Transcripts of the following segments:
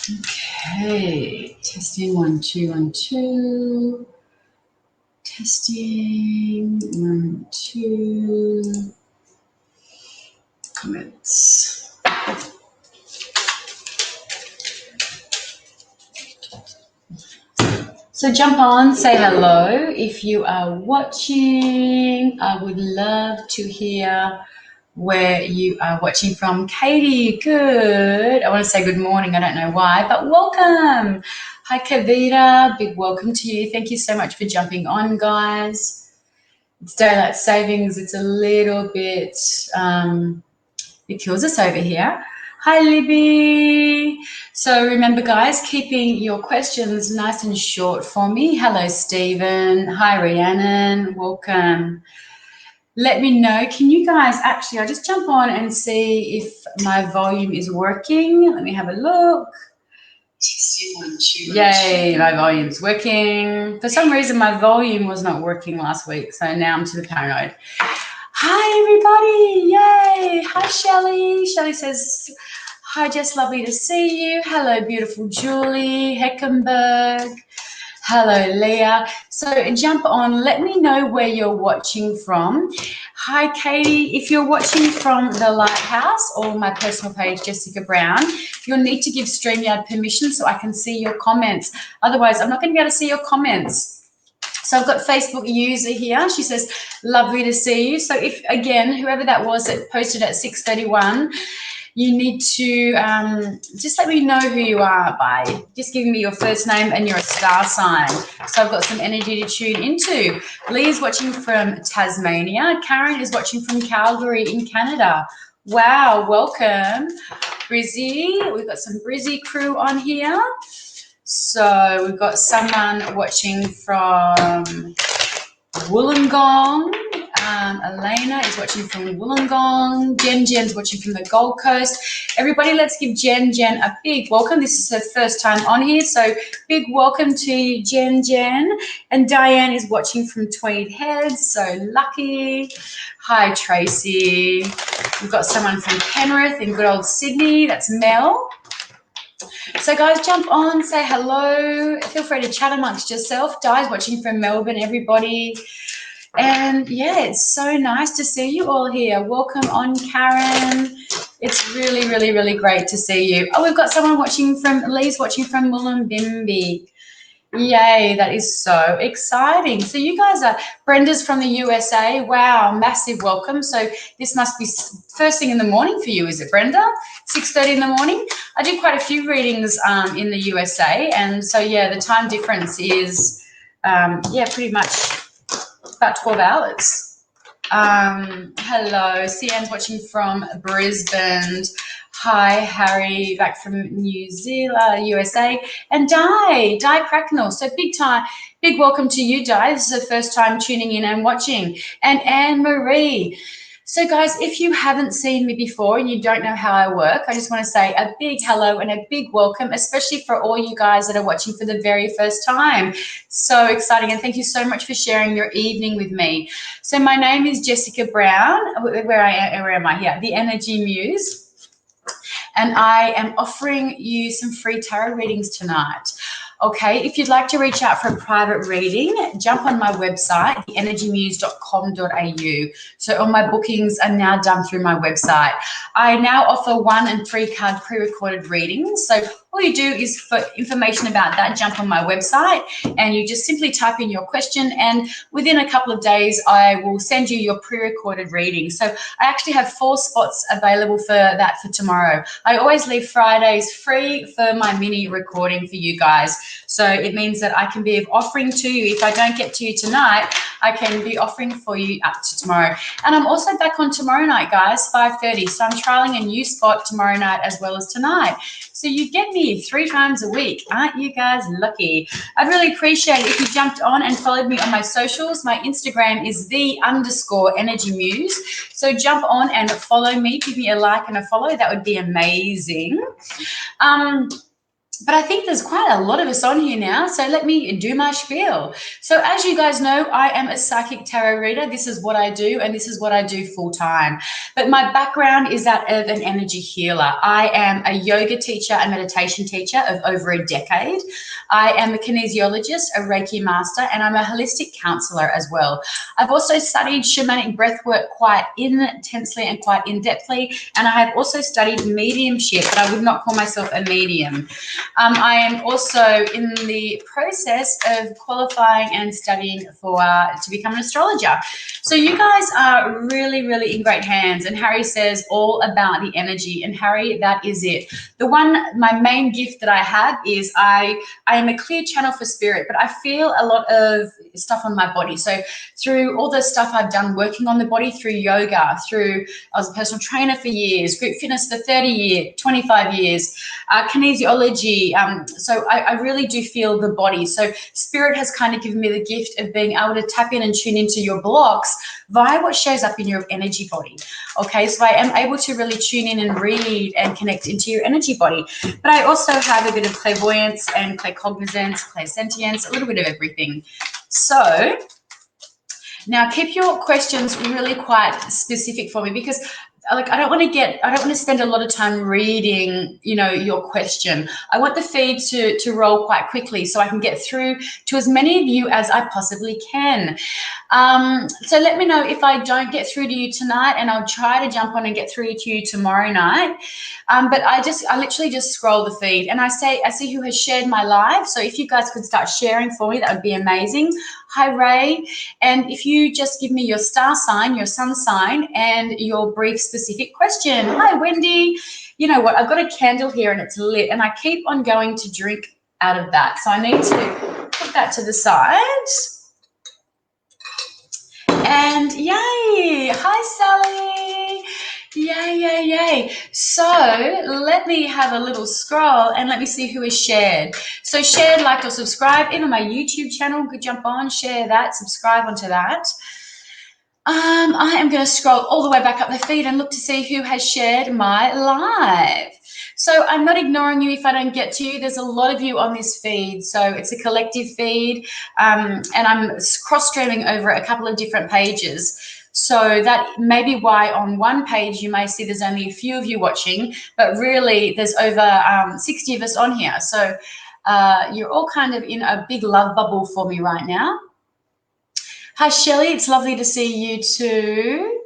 Okay, testing 1 2 1 2. Testing 1 2. Comments. So jump on, say hello if you are watching. I would love to hear where you are watching from. Katie, good. I want to say good morning. I don't know why, but welcome. Hi, Kavita. Big welcome to you. Thank you so much for jumping on, guys. It's daylight savings. It's a little bit, it kills us over here. Hi, Libby. So remember, guys, keeping your questions nice and short for me. Hello, Stephen. Hi, Rhiannon. Welcome. Let me know. Can you guys actually, I'll just jump on and see if my volume is working. Let me have a look. Yay, my volume's working. For some reason, my volume was not working last week, so now I'm to the paranoid. Hi, everybody. Yay. Hi, Shelley. Shelley says, hi, Jess, lovely to see you. Hello, beautiful Julie Heckenberg. Hello, Leah. So jump on. Let me know where you're watching from. Hi, Katie. If you're watching from the Lighthouse or my personal page, Jessica Brown, you'll need to give StreamYard permission so I can see your comments. Otherwise, I'm not going to be able to see your comments. So I've got Facebook user here. She says, lovely to see you. So if, again, whoever that was that posted at 6:31, you need to just let me know who you are by just giving me your first name and your star sign. So I've got some energy to tune into. Lee is watching from Tasmania. Karen is watching from Calgary in Canada. Wow, welcome. Brizzy, we've got some Brizzy crew on here. So we've got someone watching from Wollongong. Elena is watching from Wollongong. Jen's watching from the Gold Coast. Everybody, let's give Jen a big welcome. This is her first time on here, so big welcome to Jen. And Diane is watching from Tweed Heads, so lucky. Hi, Tracy. We've got someone from Penrith in good old Sydney. That's Mel. So guys, jump on, say hello. Feel free to chat amongst yourself. Di's watching from Melbourne, everybody. And yeah, it's so nice to see you all here. Welcome on, Karen. It's really, really, really great to see you. Oh, we've got someone watching from, Lee's watching from Mullumbimby. Yay, that is so exciting. So you guys are, Brenda's from the USA. Wow, massive welcome. So this must be first thing in the morning for you, is it, Brenda? 6:30 in the morning? I do quite a few readings in the USA. And so, yeah, the time difference is, pretty much about 12 hours. Hello, Cian's watching from Brisbane. Hi, Harry, back from New Zealand, USA. And Di Cracknell. So big welcome to you, Di. This is the first time tuning in and watching. And Anne-Marie. So guys, if you haven't seen me before and you don't know how I work, I just want to say a big hello and a big welcome, especially for all you guys that are watching for the very first time. So exciting, and thank you so much for sharing your evening with me. So my name is Jessica Brown. Where am I here? The Energy Muse. And I am offering you some free tarot readings tonight. Okay, if you'd like to reach out for a private reading, jump on my website, theenergymuse.com.au. So all my bookings are now done through my website. I now offer 1 and 3 card pre-recorded readings. So all you do is, for information about that, jump on my website and you just simply type in your question, and within a couple of days I will send you your pre-recorded reading. So I actually have 4 spots available for that for tomorrow. I always leave Fridays free for my mini recording for you guys. So it means that I can be of offering to you. If I don't get to you tonight, I can be offering for you up to tomorrow. And I'm also back on tomorrow night, guys, 5:30. So I'm trialing a new spot tomorrow night as well as tonight. So you get me 3 times a week. Aren't you guys lucky? I'd really appreciate it if you jumped on and followed me on my socials. My Instagram is _energymuse. So jump on and follow me. Give me a like and a follow. That would be amazing. But I think there's quite a lot of us on here now, so let me do my spiel. So as you guys know, I am a psychic tarot reader. This is what I do, and this is what I do full time. But my background is that of an energy healer. I am a yoga teacher and meditation teacher of over a decade. I am a kinesiologist, a Reiki master, and I'm a holistic counsellor as well. I've also studied shamanic breathwork quite intensely and quite in-depthly, and I have also studied mediumship, but I would not call myself a medium. I am also in the process of qualifying and studying for to become an astrologer. So you guys are really, really in great hands. And Harry says all about the energy. And Harry, that is it. My main gift that I have is I am a clear channel for spirit, but I feel a lot of stuff on my body. So through all the stuff I've done working on the body, through yoga, I was a personal trainer for years, group fitness for 25 years, kinesiology. So I really do feel the body. So spirit has kind of given me the gift of being able to tap in and tune into your blocks via what shows up in your energy body. Okay, so I am able to really tune in and read and connect into your energy body. But I also have a bit of clairvoyance and claircognizance, clairsentience, a little bit of everything. So now keep your questions really quite specific for me, because I don't want to spend a lot of time reading, your question. I want the feed to roll quite quickly so I can get through to as many of you as I possibly can. So let me know if I don't get through to you tonight, and I'll try to jump on and get through to you tomorrow night. But I literally just scroll the feed, and I see who has shared my live. So if you guys could start sharing for me, that would be amazing. Hi, Ray. And if you just give me your star sign, your sun sign, and your brief specific question. Hi, Wendy. You know what? I've got a candle here and it's lit, and I keep on going to drink out of that. So I need to put that to the side. And yay. Hi, Sally. Yay. So let me have a little scroll and let me see who is shared. So shared, liked, or subscribed. Even my YouTube channel, could jump on, share that, subscribe onto that. I am going to scroll all the way back up the feed and look to see who has shared my live. So I'm not ignoring you if I don't get to you. There's a lot of you on this feed, so it's a collective feed, and I'm cross-streaming over a couple of different pages. So that may be why on one page you may see there's only a few of you watching, but really there's over 60 of us on here. So you're all kind of in a big love bubble for me right now. Hi, Shelley. It's lovely to see you too.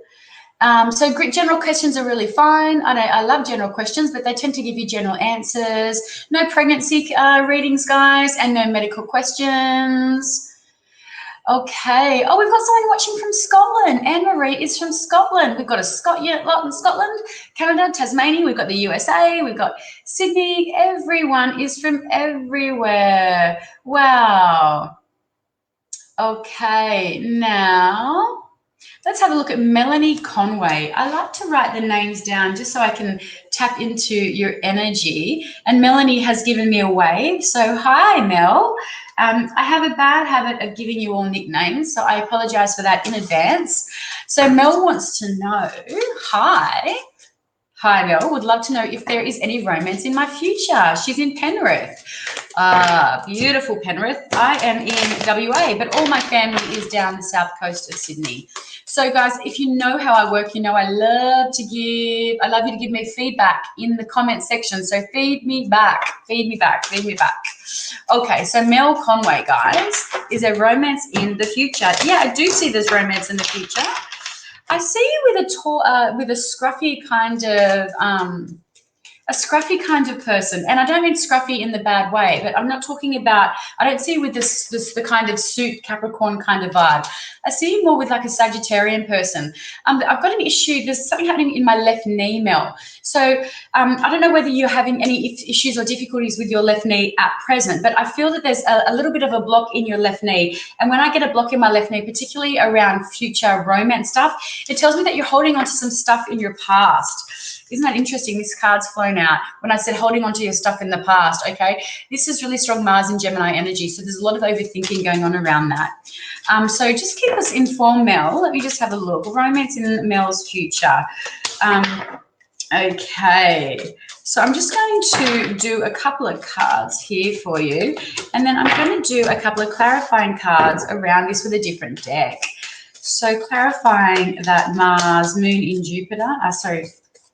So general questions are really fine. I love general questions, but they tend to give you general answers. No pregnancy readings, guys, and no medical questions. Okay. Oh, we've got someone watching from Scotland. Anne-Marie is from Scotland. We've got a lot in Scotland, Canada, Tasmania. We've got the USA. We've got Sydney. Everyone is from everywhere. Wow. Okay, now let's have a look at Melanie Conway. I like to write the names down just so I can tap into your energy. And Melanie has given me a wave. So hi, Mel. I have a bad habit of giving you all nicknames, so I apologize for that in advance. So Mel wants to know, hi, Mel, would love to know if there is any romance in my future. She's in Penrith. Beautiful Penrith. I am in WA, but all my family is down the south coast of Sydney. So guys, if you know how I work, you know I love you to give me feedback in the comment section. So feed me back. Okay, so Mel Conway, guys, is there romance in the future? Yeah, I do see there's romance in the future. I see you with a scruffy kind of person, and I don't mean scruffy in the bad way, but I'm not talking about, I don't see you with the kind of suit Capricorn kind of vibe. I see you more with like a Sagittarian person. I've got an issue, there's something happening in my left knee, Mel. So I don't know whether you're having any issues or difficulties with your left knee at present, but I feel that there's a little bit of a block in your left knee. And when I get a block in my left knee, particularly around future romance stuff, it tells me that you're holding on to some stuff in your past. Isn't that interesting? This card's flown out when I said holding on to your stuff in the past, okay? This is really strong Mars and Gemini energy, so there's a lot of overthinking going on around that. So just keep us informed, Mel. Let me just have a look. Romance in Mel's future. Okay, so I'm just going to do a couple of cards here for you, and then I'm going to do a couple of clarifying cards around this with a different deck. So clarifying that Mars, Moon in Jupiter,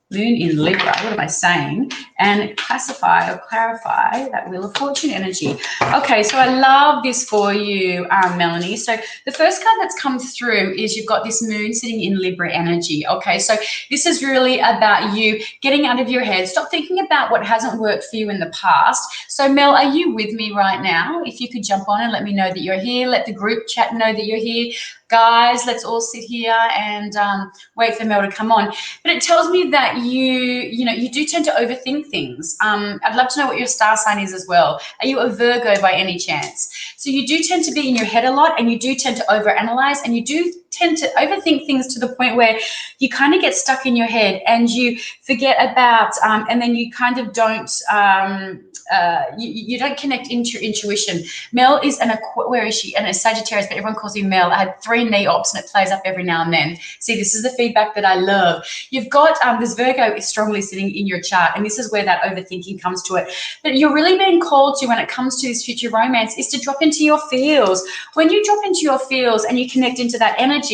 Moon in Libra, what am I saying? And classify or clarify that Wheel of Fortune energy. Okay, so I love this for you, Melanie. So the first card that's come through is you've got this Moon sitting in Libra energy. Okay, so this is really about you getting out of your head. Stop thinking about what hasn't worked for you in the past. So Mel, are you with me right now? If you could jump on and let me know that you're here. Let the group chat know that you're here. Guys, let's all sit here and wait for Mel to come on. But it tells me that you do tend to overthink things. I'd love to know what your star sign is as well. Are you a Virgo by any chance? So you do tend to be in your head a lot, and you do tend to overanalyze, and you do tend to overthink things to the point where you kind of get stuck in your head and you forget about, and then you kind of don't, you don't connect into your intuition. Mel is where is she? And a Sagittarius, but everyone calls me Mel. I had 3 NEOPs and it plays up every now and then. See, this is the feedback that I love. You've got this Virgo is strongly sitting in your chart, and this is where that overthinking comes to it. But you're really being called to, when it comes to this future romance, is to drop into your feels. When you drop into your feels and you connect into that energy,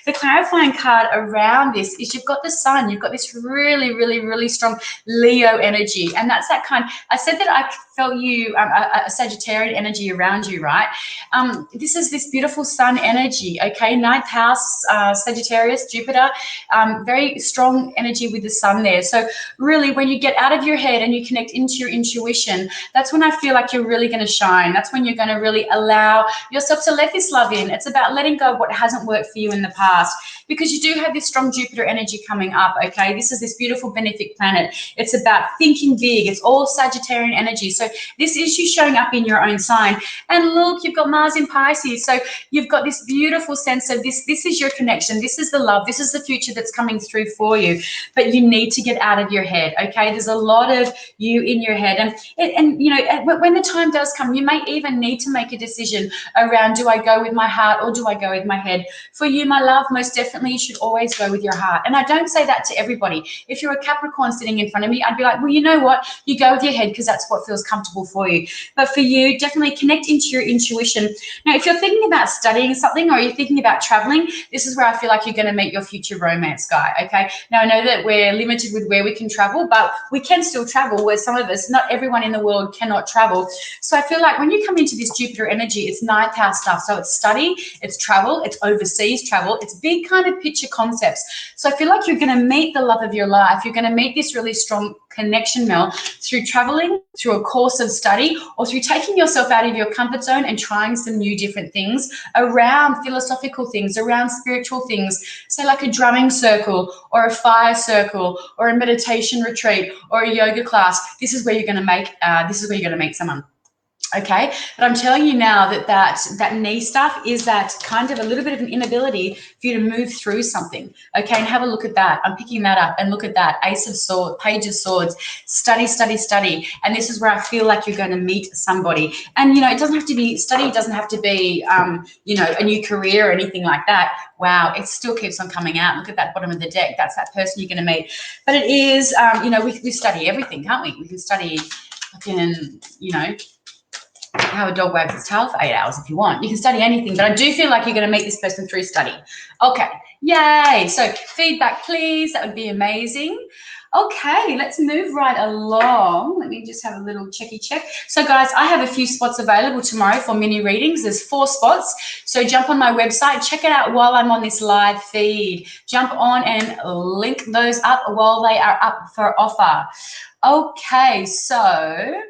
the clarifying card around this is you've got the sun. You've got this really, really, really strong Leo energy, and that's that kind. I said that I felt you a Sagittarian energy around you, right? This is this beautiful sun energy. Okay, 9th house, Sagittarius, Jupiter, very strong energy with the sun there. So really, when you get out of your head and you connect into your intuition, that's when I feel like you're really going to shine. That's when you're going to really allow yourself to let this love in. It's about letting go of what hasn't worked for you in the past, because you do have this strong Jupiter energy coming up. Okay, this is this beautiful benefic planet. It's about thinking big. It's all Sagittarian energy. So this is you showing up in your own sign. And look, you've got Mars in Pisces. So you've got this beautiful sense of this. This is your connection. This is the love. This is the future that's coming through for you. But you need to get out of your head. Okay, there's a lot of you in your head, and you know, when the time does come, you may even need to make a decision around, do I go with my heart or do I go with my head? For you, my love, most definitely you should always go with your heart. And I don't say that to everybody. If you're a Capricorn sitting in front of me, I'd be like, well, you know what? You go with your head because that's what feels comfortable for you. But for you, definitely connect into your intuition. Now, if you're thinking about studying something or you're thinking about traveling, this is where I feel like you're going to meet your future romance guy, okay? Now, I know that we're limited with where we can travel, but we can still travel, where some of us, not everyone in the world cannot travel. So I feel like when you come into this Jupiter energy, it's 9th house stuff. So it's study, it's travel, it's overseas travel, it's big kind of picture concepts. So I feel like you're going to meet the love of your life. You're going to meet this really strong connection, Mel, through traveling, through a course of study, or through taking yourself out of your comfort zone and trying some new different things around philosophical things, around spiritual things, say like a drumming circle or a fire circle or a meditation retreat or a yoga class. This is where you're going to meet someone. Okay, but I'm telling you now that knee stuff is that kind of a little bit of an inability for you to move through something. Okay, and have a look at that. I'm picking that up, and look at that. Ace of Swords, Page of Swords, study, study, study. And this is where I feel like you're going to meet somebody. And, you know, it doesn't have to be study. It doesn't have to be, you know, a new career or anything like that. Wow, it still keeps on coming out. Look at that bottom of the deck. That's that person you're going to meet. But it is, you know, we study everything, can't we? We can study, you know, how a dog wags its tail for 8 hours if you want. You can study anything, but I do feel like you're going to meet this person through study. Okay, yay. So feedback, please. That would be amazing. Okay, let's move right along. Let me just have a little checky check. So guys, I have a few spots available tomorrow for mini readings. There's 4 spots. So jump on my website, check it out while I'm on this live feed. Jump on and link those up while they are up for offer. Okay, so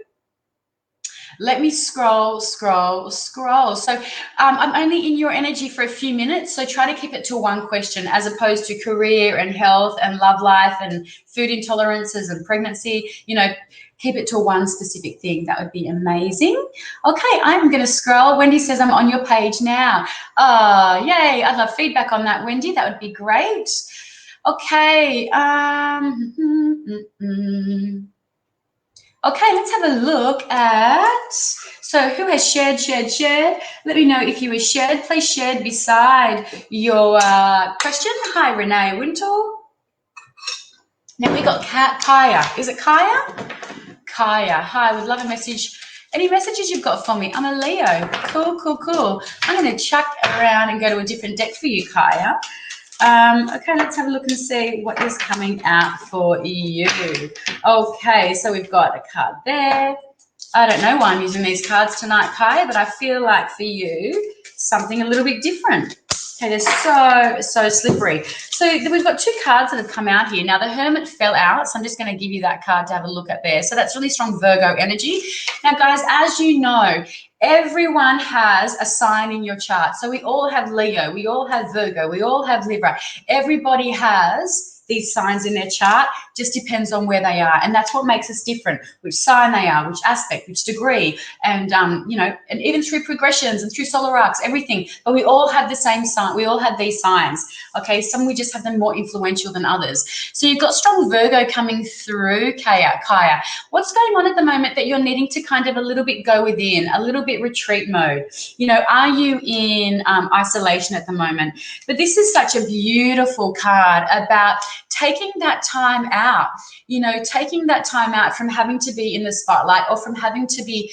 let me scroll. So I'm only in your energy for a few minutes, so try to keep it to one question as opposed to career and health and love life and food intolerances and pregnancy. You know, keep it to one specific thing. That would be amazing. Okay, I'm going to scroll. Wendy says I'm on your page now. Oh, yay. I'd love feedback on that, Wendy. That would be great. Okay. Okay, let's have a look at, so who has shared? Let me know if you were shared. Please share beside your question. Hi, Renee Wintle. Now we got Kaya. Is it Kaya? Kaya. Hi, would love a message. Any messages you've got for me? I'm a Leo. Cool, cool, cool. I'm going to chuck around and go to a different deck for you, Kaya. Okay, let's have a look and see what is coming out for you. Okay, so we've got a card there. I don't know why I'm using these cards tonight, Kaya, but I feel like for you, something a little bit different. Okay, they're so slippery. So we've got two cards that have come out here. Now, the Hermit fell out, so I'm just going to give you that card to have a look at there. So that's really strong Virgo energy. Now, guys, as you know, everyone has a sign in your chart. So we all have Leo, we all have Virgo, we all have Libra. Everybody has these signs in their chart, just depends on where they are. And that's what makes us different, which sign they are, which aspect, which degree, and, you know, and even through progressions and through solar arcs, everything. But we all have the same sign. We all have these signs, okay? Some we just have them more influential than others. So you've got strong Virgo coming through, Kaya. What's going on at the moment that you're needing to kind of a little bit go within, a little bit retreat mode? You know, are you in isolation at the moment? But this is such a beautiful card about taking that time out, you know, taking that time out from having to be in the spotlight or from having to be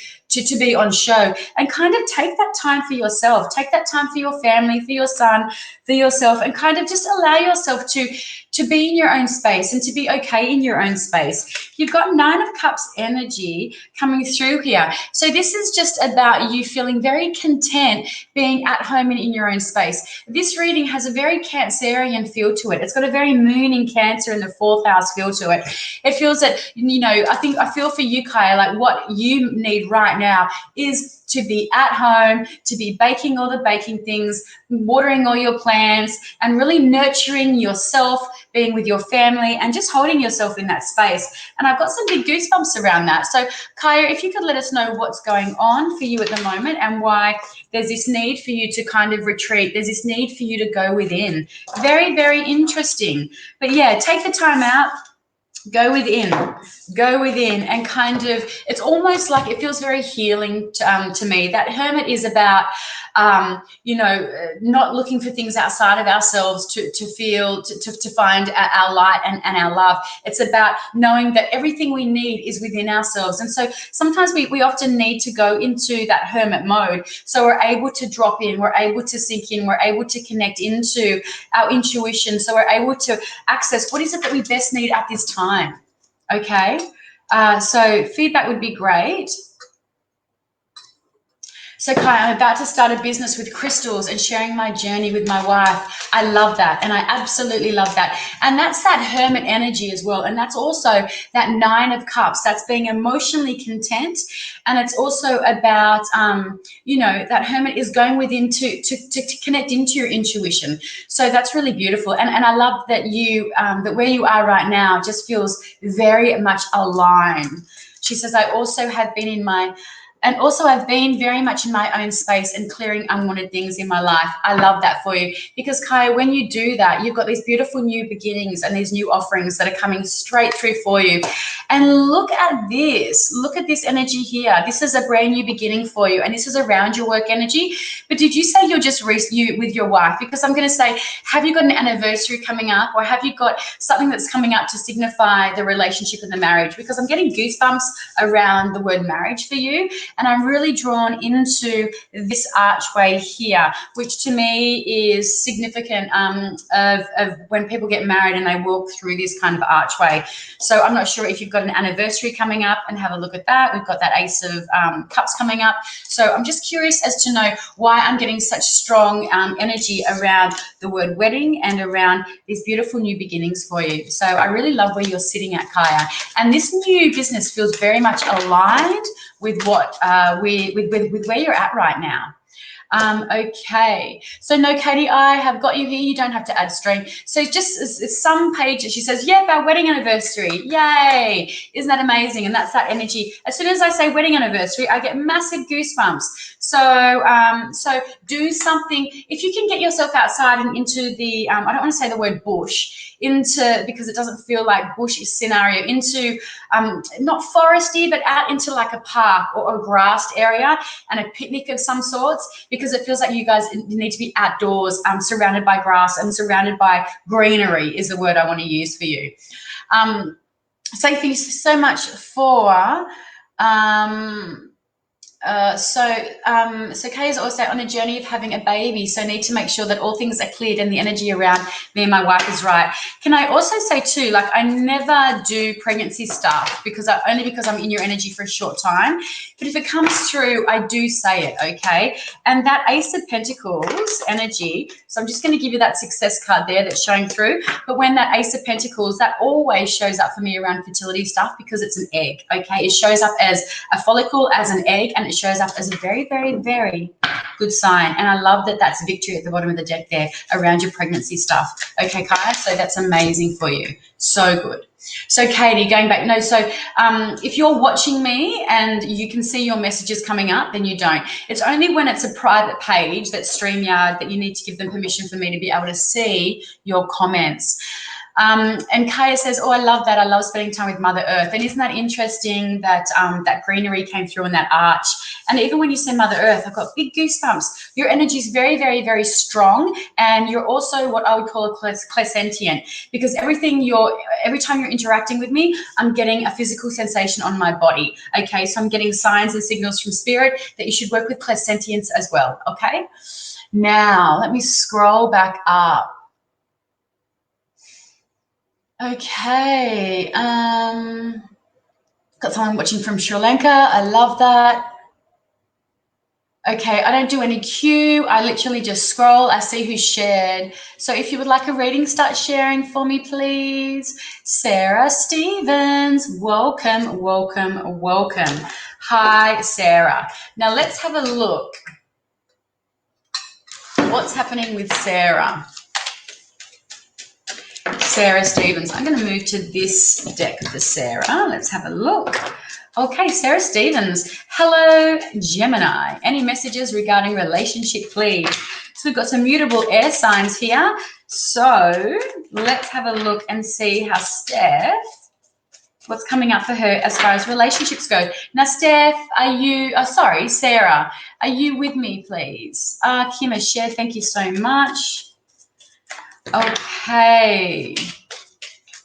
on show, and kind of take that time for yourself, take that time for your family, for your son, for yourself, and kind of just allow yourself to be in your own space and to be okay in your own space. You've got 9 of Cups energy coming through here. So this is just about you feeling very content being at home and in your own space. This reading has a very Cancerian feel to it. It's got a very moon in Cancer in the 4th house feel to it. It feels that, you know, I feel for you, Kaya, like what you need right now is to be at home, to be baking all the baking things, watering all your plants, and really nurturing yourself, being with your family, and just holding yourself in that space. And I've got some big goosebumps around that. So, Kaya, if you could let us know what's going on for you at the moment and why there's this need for you to kind of retreat, there's this need for you to go within. Very, very interesting. But yeah, take the time out. Go within, and kind of, it's almost like it feels very healing to me. That Hermit is about, you know, not looking for things outside of ourselves to feel, to find our light and our love. It's about knowing that everything we need is within ourselves. And so sometimes we often need to go into that Hermit mode so we're able to drop in, we're able to sink in, we're able to connect into our intuition, so we're able to access what is it that we best need at this time. Okay, so feedback would be great. So, Kai, I'm about to start a business with crystals and sharing my journey with my wife. I love that, and I absolutely love that. And that's that Hermit energy as well. And that's also that 9 of Cups. That's being emotionally content. And it's also about, you know, that Hermit is going within to connect into your intuition. So that's really beautiful. And I love that you, that where you are right now just feels very much aligned. She says, I've been very much in my own space and clearing unwanted things in my life. I love that for you, because Kaya, when you do that, you've got these beautiful new beginnings and these new offerings that are coming straight through for you. And look at this energy here. This is a brand new beginning for you, and this is around your work energy. But did you say you're just with your wife? Because I'm going to say, have you got an anniversary coming up, or have you got something that's coming up to signify the relationship and the marriage? Because I'm getting goosebumps around the word marriage for you. And I'm really drawn into this archway here, which to me is significant of when people get married and they walk through this kind of archway. So I'm not sure if you've got an anniversary coming up, and have a look at that. We've got that Ace of Cups coming up. So I'm just curious as to know why I'm getting such strong energy around the word wedding and around these beautiful new beginnings for you. So I really love where you're sitting at, Kaya. And this new business feels very much aligned with what with where you're at right now. Okay, so no, Katie, I have got you here. You don't have to add stream. So just some page that she says, yeah, our wedding anniversary. Yay. Isn't that amazing? And that's that energy. As soon as I say wedding anniversary, I get massive goosebumps. So so do something. If you can get yourself outside and into the, I don't want to say the word bush, because it doesn't feel like bush scenario, into not foresty, but out into like a park or a grassed area and a picnic of some sorts, because it feels like you guys need to be outdoors, surrounded by grass and surrounded by greenery is the word I want to use for you. So thank you so much for so Kay is also on a journey of having a baby, so need to make sure that all things are cleared and the energy around me and my wife is right. Can I also say too, like, I never do pregnancy stuff only because I'm in your energy for a short time, but if it comes through, I do say it, okay? And that Ace of Pentacles energy, so I'm just going to give you that success card there that's showing through, but when that Ace of Pentacles, that always shows up for me around fertility stuff, because it's an egg, okay? It shows up as a follicle, as an egg, and it shows up as a very, very, very good sign. And I love that that's victory at the bottom of the deck there around your pregnancy stuff. Okay, Kaya, so that's amazing for you. So good. So Katie, going back, no, so if you're watching me and you can see your messages coming up, then you don't. It's only when it's a private page, that's StreamYard, that you need to give them permission for me to be able to see your comments. And Kaya says, oh, I love that. I love spending time with Mother Earth. And isn't that interesting that that greenery came through in that arch? And even when you say Mother Earth, I've got big goosebumps. Your energy is very, very, very strong. And you're also what I would call a clairsentient, because every time you're interacting with me, I'm getting a physical sensation on my body. Okay, so I'm getting signs and signals from spirit that you should work with clairsentience as well. Okay, now let me scroll back up. Okay, got someone watching from Sri Lanka. I love that. Okay, I don't do any queue. I literally just scroll. I see who shared. So if you would like a reading, start sharing for me, please. Sarah Stevens, welcome, welcome, welcome. Hi, Sarah. Now let's have a look. What's happening with Sarah? Sarah Stevens. I'm going to move to this deck for Sarah. Let's have a look. Okay, Sarah Stevens. Hello, Gemini. Any messages regarding relationship, please? So we've got some mutable air signs here. So let's have a look and see how what's coming up for her as far as relationships go. Now, Steph, Sarah, are you with me, please? Kim has shared. Thank you so much. Okay.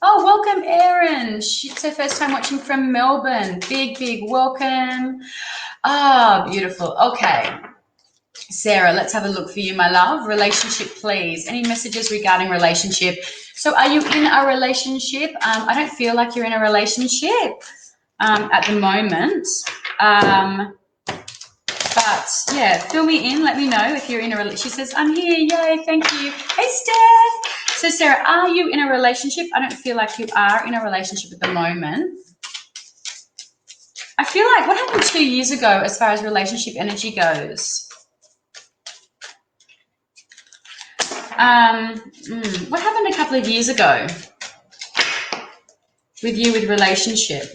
Oh, welcome, Erin. It's her first time watching from Melbourne. Big, big welcome. Ah, beautiful. Okay. Sarah, let's have a look for you, my love. Relationship, please. Any messages regarding relationship? So are you in a relationship? I don't feel like you're in a relationship at the moment. But yeah, fill me in. Let me know if you're in a relationship. She says, I'm here. Yay. Thank you. Hey, Steph. So Sarah, are you in a relationship? I don't feel like you are in a relationship at the moment. I feel like, what happened 2 years ago as far as relationship energy goes? What happened a couple of years ago with you with relationship?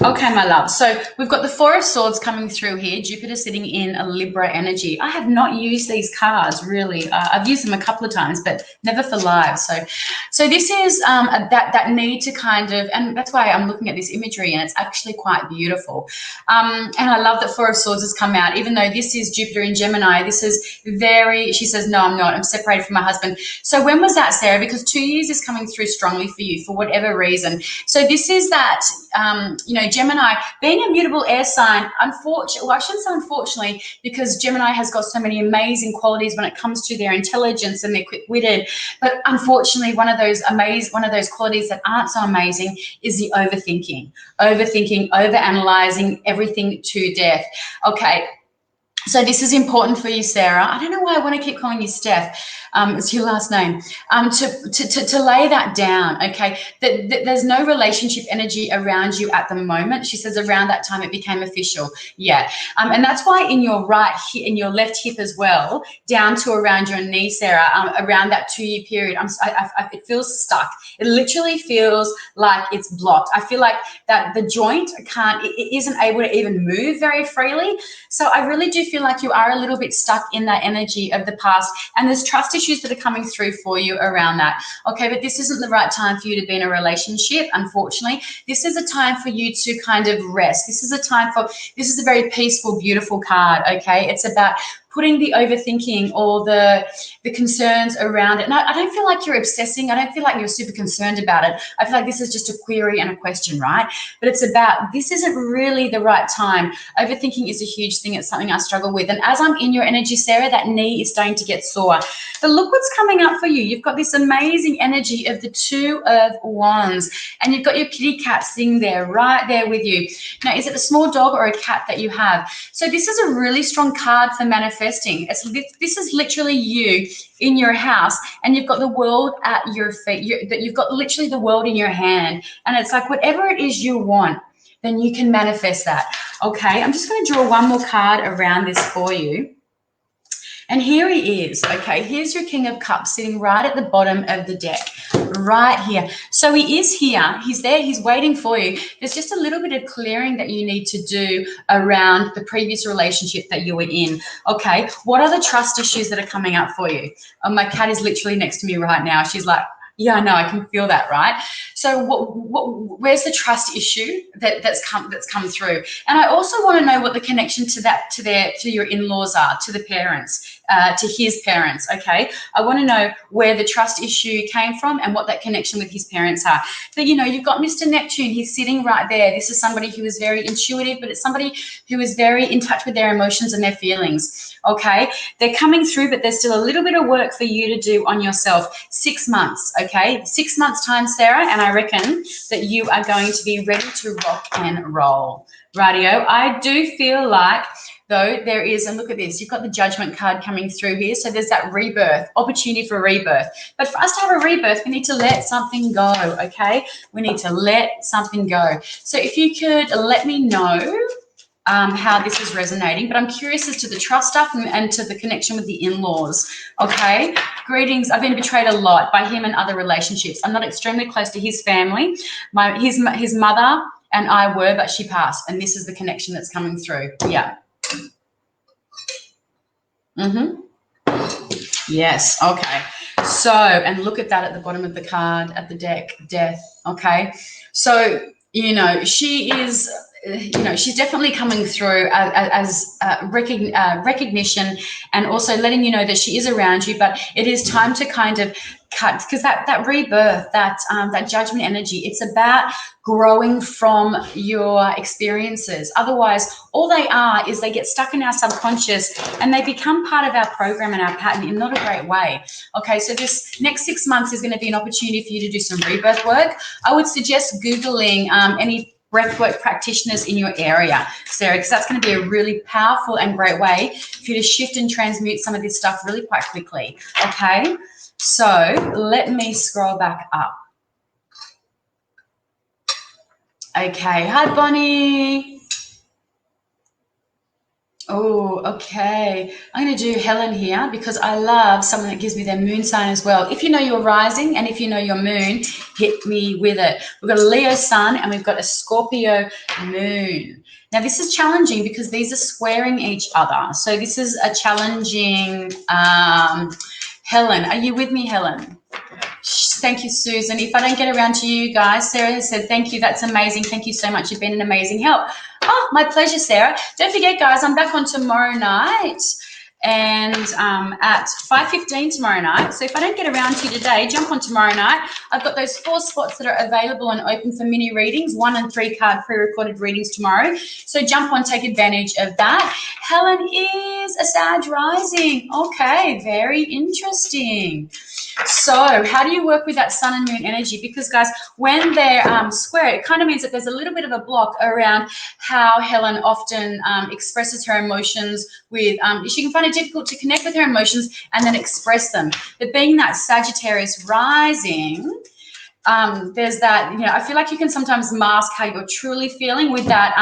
Okay, my love. So we've got the Four of Swords coming through here. Jupiter sitting in a Libra energy. I have not used these cards really. I've used them a couple of times, but never for live. So this is that need to kind of, and that's why I'm looking at this imagery, and it's actually quite beautiful. And I love that Four of Swords has come out, even though this is Jupiter in Gemini. This is very, she says, no, I'm not. I'm separated from my husband. So when was that, Sarah? Because 2 years is coming through strongly for you for whatever reason. So this is that, Gemini, being a mutable air sign, unfortunately, well, I shouldn't say unfortunately, because Gemini has got so many amazing qualities when it comes to their intelligence and they're quick-witted. But unfortunately, one of those qualities that aren't so amazing is the overthinking, overanalyzing everything to death. Okay. So this is important for you, Sarah. I don't know why I want to keep calling you Steph. It's your last name. To lay that down, okay? There's no relationship energy around you at the moment. She says around that time it became official. Yeah. And that's why in your in your left hip as well, down to around your knee, Sarah, around that 2 year period, it feels stuck. It literally feels like it's blocked. I feel like that the joint it isn't able to even move very freely. So I really do feel like you are a little bit stuck in that energy of the past, and there's trust issues that are coming through for you around that. Okay, but this isn't the right time for you to be in a relationship, unfortunately. This is a time for you to kind of rest. This is a very peaceful, beautiful card, okay? It's about putting the overthinking or the concerns around it. And I don't feel like you're obsessing. I don't feel like you're super concerned about it. I feel like this is just a query and a question, right? But it's about, this isn't really the right time. Overthinking is a huge thing. It's something I struggle with. And as I'm in your energy, Sarah, that knee is starting to get sore. But look what's coming up for you. You've got this amazing energy of the Two of Wands, and you've got your kitty cat sitting there, right there with you. Now, is it a small dog or a cat that you have? So this is a really strong card for manifesting. This is literally you in your house, and you've got the world at your feet. You've got literally the world in your hand, and it's like whatever it is you want, then you can manifest that. Okay, I'm just going to draw one more card around this for you. And here he is, okay? Here's your King of Cups sitting right at the bottom of the deck, right here. So he is here. He's there. He's waiting for you. There's just a little bit of clearing that you need to do around the previous relationship that you were in, okay? What are the trust issues that are coming up for you? Oh, my cat is literally next to me right now. She's like, yeah, I know, I can feel that, right? So where's the trust issue that's come through? And I also want to know what the connection to your in-laws are, to the parents, to his parents, okay? I want to know where the trust issue came from and what that connection with his parents are. But, you know, you've got Mr. Neptune, he's sitting right there. This is somebody who is very intuitive, but it's somebody who is very in touch with their emotions and their feelings, okay? They're coming through, but there's still a little bit of work for you to do on yourself. 6 months, okay? 6 months time, Sarah, and I reckon that you are going to be ready to rock and roll. Rightio. I do feel like, though, there is, and look at this, you've got the Judgment card coming through here. So there's that rebirth, opportunity for rebirth. But for us to have a rebirth, we need to let something go, okay? We need to let something go. So if you could let me know how this is resonating, but I'm curious as to the trust stuff and to the connection with the in-laws, okay? Greetings. I've been betrayed a lot by him and other relationships. I'm not extremely close to his family. His mother and I were, but she passed, and this is the connection that's coming through. Yeah. Yes, okay. So, and look at that at the bottom of the card, at the deck, death, okay? So, you know, she is, you know, she's definitely coming through as recognition, and also letting you know that she is around you, but it is time to kind of cut, because that rebirth, that judgment energy, it's about growing from your experiences. Otherwise, all they are is they get stuck in our subconscious and they become part of our program and our pattern in not a great way. Okay, so this next 6 months is going to be an opportunity for you to do some rebirth work. I would suggest Googling any breathwork practitioners in your area, Sarah, because that's going to be a really powerful and great way for you to shift and transmute some of this stuff really quite quickly, okay? So let me scroll back up. Okay, hi, Bonnie. Oh, okay. I'm going to do Helen here because I love someone that gives me their moon sign as well. If you know your rising and if you know your moon, hit me with it. We've got a Leo sun and we've got a Scorpio moon. Now, this is challenging because these are squaring each other. So this is a challenging, Helen. Are you with me, Helen? Thank you, Susan. If I don't get around to you guys, Sarah has said, thank you. That's amazing. Thank you so much. You've been an amazing help. Oh, my pleasure, Sarah. Don't forget, guys, I'm back on tomorrow night and at 5:15 tomorrow night. So if I don't get around to you today, jump on tomorrow night. I've got those 4 spots that are available and open for mini readings, 1 and 3 card pre-recorded readings tomorrow. So jump on, take advantage of that. Helen is a Sag rising. Okay, very interesting. So how do you work with that sun and moon energy? Because, guys, when they're square, it kind of means that there's a little bit of a block around how Helen often expresses her emotions with, she can find it difficult to connect with her emotions and then express them. But being that Sagittarius rising, there's that, you know, I feel like you can sometimes mask how you're truly feeling with that,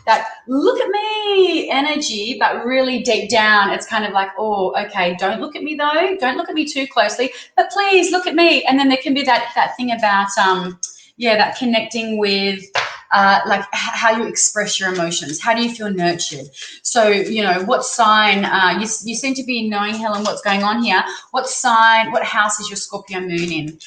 that look at me energy, but really deep down, it's kind of like, oh, okay, don't look at me though. Don't look at me too closely, but please look at me. And then there can be that thing about, yeah, that connecting with like how you express your emotions. How do you feel nurtured? So, you know, what sign, you seem to be knowing, Helen, what's going on here. What sign, what house is your Scorpio moon in?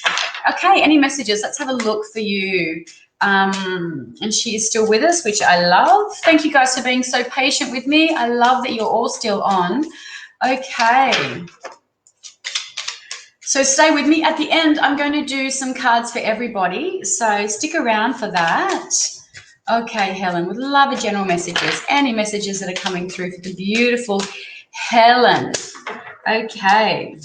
Okay, any messages? Let's have a look for you. And she is still with us, which I love. Thank you guys for being so patient with me. I love that you're all still on. Okay. So stay with me. At the end, I'm going to do some cards for everybody. So stick around for that. Okay, Helen, would love a general messages. Any messages that are coming through for the beautiful Helen. Okay.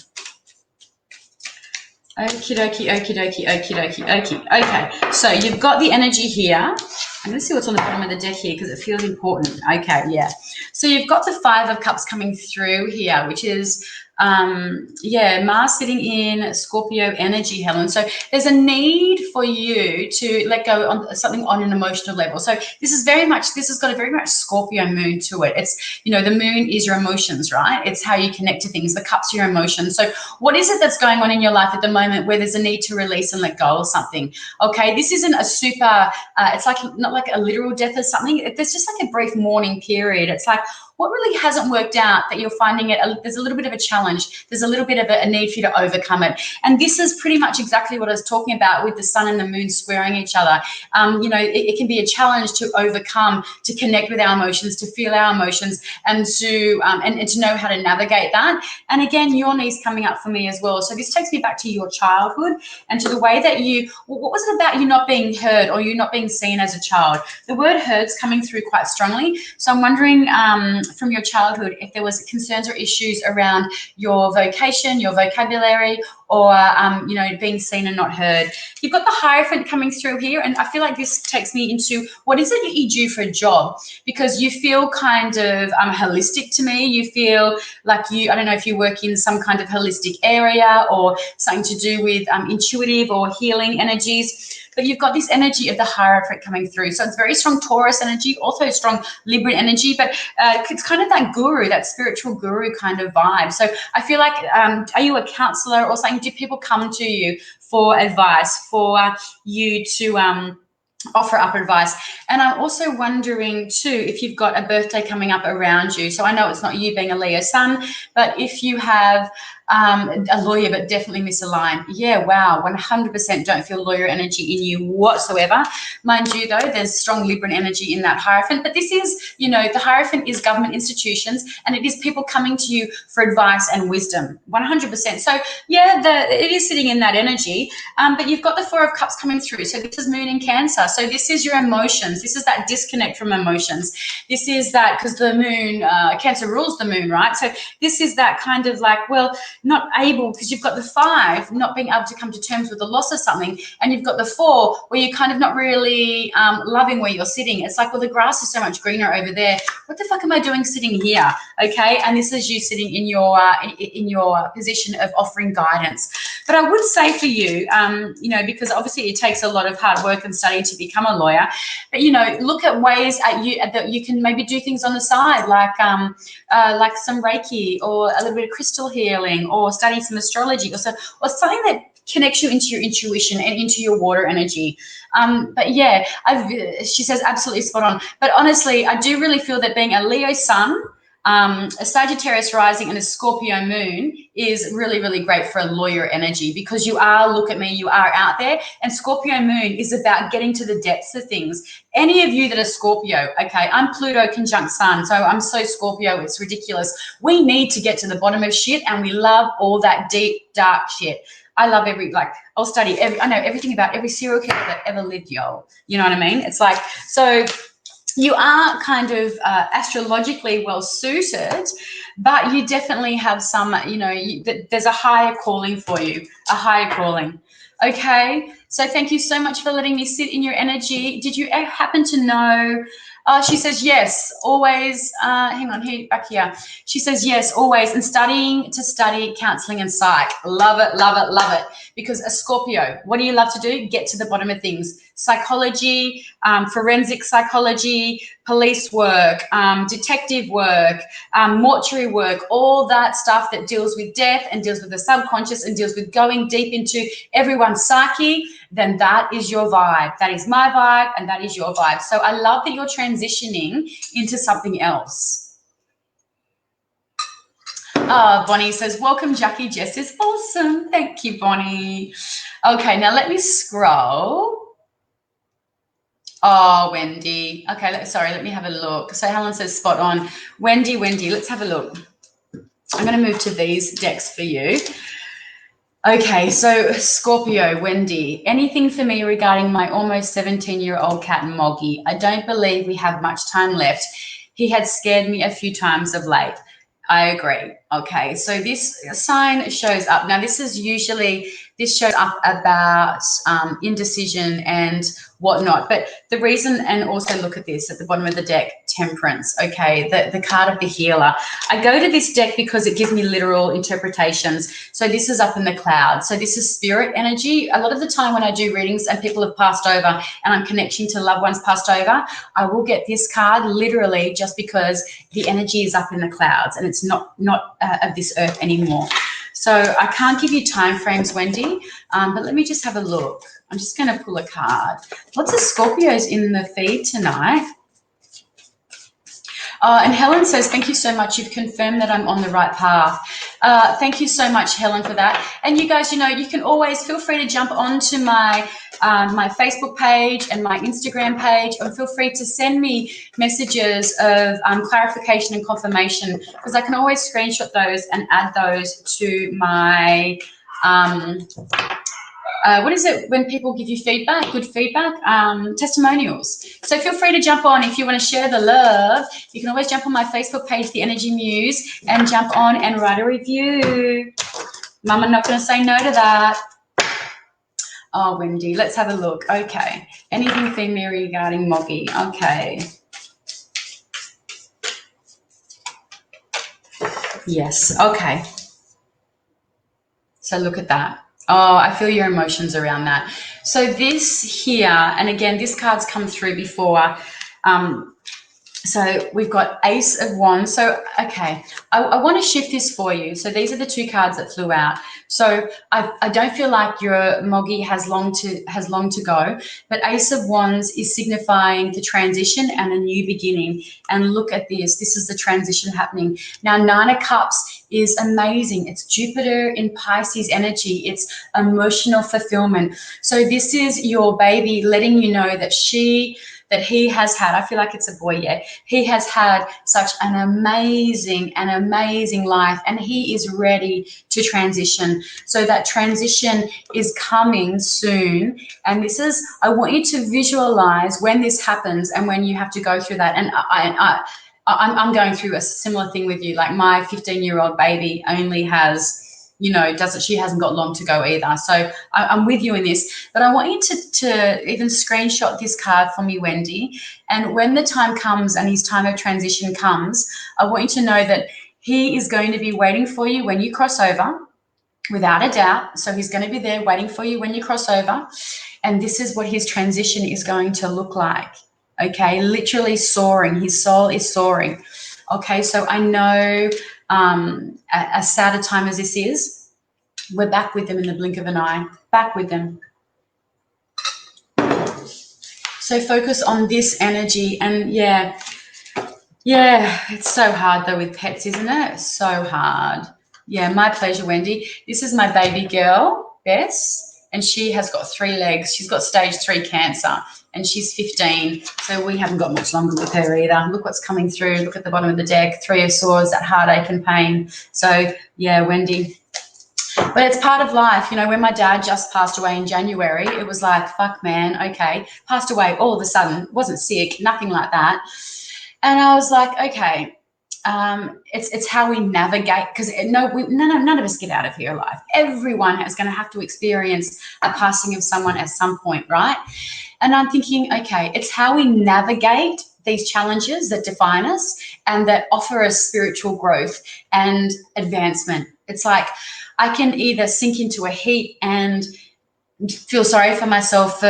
Okie dokie, okie dokie, okie dokie, okie. Okay, so you've got the energy here. I'm going to see what's on the bottom of the deck here because it feels important. Okay, yeah. So you've got the Five of Cups coming through here, which is, yeah, Mars sitting in Scorpio energy, Helen. So there's a need for you to let go on something on an emotional level. So this is very much, this has got a very much Scorpio moon to it. It's, you know, the moon is your emotions, right? It's how you connect to things. The cups are your emotions. So what is it that's going on in your life at the moment where there's a need to release and let go of something? Okay, this isn't a super, it's like not like a literal death or something. There's just like a brief mourning period. It's like, what really hasn't worked out that you're finding it, there's a little bit of a challenge. There's a little bit of a need for you to overcome it. And this is pretty much exactly what I was talking about with the sun and the moon squaring each other. You know, it can be a challenge to overcome, to connect with our emotions, to feel our emotions, and to know how to navigate that. And again, your knees coming up for me as well. So this takes me back to your childhood and to the way that you, what was it about you not being heard or you not being seen as a child? The word heard's coming through quite strongly. So I'm wondering, from your childhood, if there was concerns or issues around your vocation, your vocabulary, or you know, being seen and not heard. You've got the Hierophant coming through here, and I feel like this takes me into what is it that you do for a job, because you feel kind of holistic to me. You feel like you, I don't know if you work in some kind of holistic area or something to do with intuitive or healing energies. But you've got this energy of the Hierophant coming through. So it's very strong Taurus energy, also strong Libra energy, but it's kind of that guru, that spiritual guru kind of vibe. So I feel like, are you a counsellor or something? Do people come to you for advice, for you to offer up advice? And I'm also wondering too, if you've got a birthday coming up around you. So I know it's not you being a Leo sun, but if you have a lawyer but definitely misaligned, yeah, wow, 100% don't feel lawyer energy in you whatsoever. Mind you though, there's strong Libran energy in that Hierophant, but this is, you know, the Hierophant is government institutions and it is people coming to you for advice and wisdom, 100%. So yeah, it is sitting in that energy, but you've got the Four of Cups coming through. So this is moon in Cancer. So this is your emotions. This is that disconnect from emotions. This is that, because the moon, Cancer rules the moon, right? So this is that kind of like, well, not able, because you've got the Five, not being able to come to terms with the loss of something, and you've got the Four where you're kind of not really loving where you're sitting. It's like, well, the grass is so much greener over there. What the fuck am I doing sitting here? Okay, and this is you sitting in your position of offering guidance. But I would say for you, you know, because obviously it takes a lot of hard work and study to become a lawyer, but you know, look at ways that you can maybe do things on the side, like some Reiki or a little bit of crystal healing, or studying some astrology, or something that connects you into your intuition and into your water energy. But yeah, she says absolutely spot on. But honestly, I do really feel that being a Leo sun, a Sagittarius rising and a Scorpio moon is really, really great for a lawyer energy, because you are, look at me, you are out there, and Scorpio moon is about getting to the depths of things. Any of you that are Scorpio, okay, I'm Pluto conjunct Sun, so I'm so Scorpio, it's ridiculous. We need to get to the bottom of shit, and we love all that deep, dark shit. I love I'll study I know everything about every serial killer that ever lived, yo. You know what I mean? It's like, so you are kind of astrologically well suited, but you definitely have some, you know, there's a higher calling for you, a higher calling. Okay, so thank you so much for letting me sit in your energy. Did you happen to know? She says yes, always. Hang on, here, back here. She says yes, always, and studying to study counselling and psych. Love it, love it, love it. Because a Scorpio, what do you love to do? Get to the bottom of things. Psychology, forensic psychology, police work, detective work, mortuary work, all that stuff that deals with death and deals with the subconscious and deals with going deep into everyone's psyche then that is your vibe. That is my vibe, and that is your vibe. So I love that you're transitioning into something else. Bonnie says, welcome, Jackie Jess is awesome. Thank you, Bonnie. Okay, now let me scroll. Oh, Wendy. Okay, sorry, let me have a look. So Helen says, spot on. Wendy, let's have a look. I'm going to move to these decks for you. Okay, so Scorpio, Wendy, anything for me regarding my almost 17-year-old cat, Moggy? I don't believe we have much time left. He had scared me a few times of late. I agree. Okay, so this sign shows up. Now, this shows up about indecision and whatnot. But the reason, and also look at this at the bottom of the deck, Temperance. Okay, the card of the healer. I go to this deck because it gives me literal interpretations. So this is up in the clouds. So this is spirit energy. A lot of the time when I do readings and people have passed over and I'm connecting to loved ones passed over, I will get this card literally just because the energy is up in the clouds and it's not of this earth anymore. So I can't give you time frames, Wendy, but let me just have a look. I'm just going to pull a card. Lots of Scorpios in the feed tonight. And Helen says, thank you so much. You've confirmed that I'm on the right path. Thank you so much, Helen, for that. And you guys, you can always feel free to jump onto my Facebook page and my Instagram page, and feel free to send me messages of clarification and confirmation, because I can always screenshot those and add those to my what is it when people give you feedback, good feedback, testimonials. So feel free to jump on if you want to share the love. You can always jump on my Facebook page, The Energy Muse, and jump on and write a review. Mum, I'm not going to say no to that. Oh, Wendy, let's have a look. Okay. Anything for me regarding Moggy? Okay. Yes. Okay. So look at that. Oh, I feel your emotions around that. So this here, and again, this card's come through before. So we've got Ace of Wands. So, okay, I want to shift this for you. So these are the two cards that flew out. So I don't feel like your Moggy has long to go, but Ace of Wands is signifying the transition and a new beginning. And look at this. This is the transition happening. Now, Nine of Cups is amazing. It's Jupiter in Pisces energy. It's emotional fulfillment. So this is your baby letting you know that he has had, I feel like it's a boy, yeah, he has had such an amazing life, and he is ready to transition. So that transition is coming soon. And this is, I want you to visualize when this happens and when you have to go through that. And I'm going through a similar thing with you. Like my 15-year-old baby only has, she hasn't got long to go either. So I'm with you in this, but I want you to even screenshot this card for me, Wendy. And when the time comes and his time of transition comes, I want you to know that he is going to be waiting for you when you cross over, without a doubt. So he's going to be there waiting for you when you cross over. And this is what his transition is going to look like. Okay, literally soaring. His soul is soaring. Okay, so I know as sad a time as this is, we're back with them in the blink of an eye. Back with them. So focus on this energy. And yeah, it's so hard though with pets, isn't it? So hard. Yeah, my pleasure, Wendy. This is my baby girl, Bess, and she has got 3 legs. She's got stage 3 cancer. And she's 15, so we haven't got much longer with her either. Look what's coming through. Look at the bottom of the deck, 3 of Swords, that heartache and pain. So, yeah, Wendy. But it's part of life. When my dad just passed away in January, it was like, fuck, man, okay. Passed away all of a sudden, wasn't sick, nothing like that. And I was like, okay, it's how we navigate, because none of us get out of here alive. Everyone is going to have to experience a passing of someone at some point, right? And I'm thinking, okay, it's how we navigate these challenges that define us and that offer us spiritual growth and advancement. It's like I can either sink into a heap and feel sorry for myself for,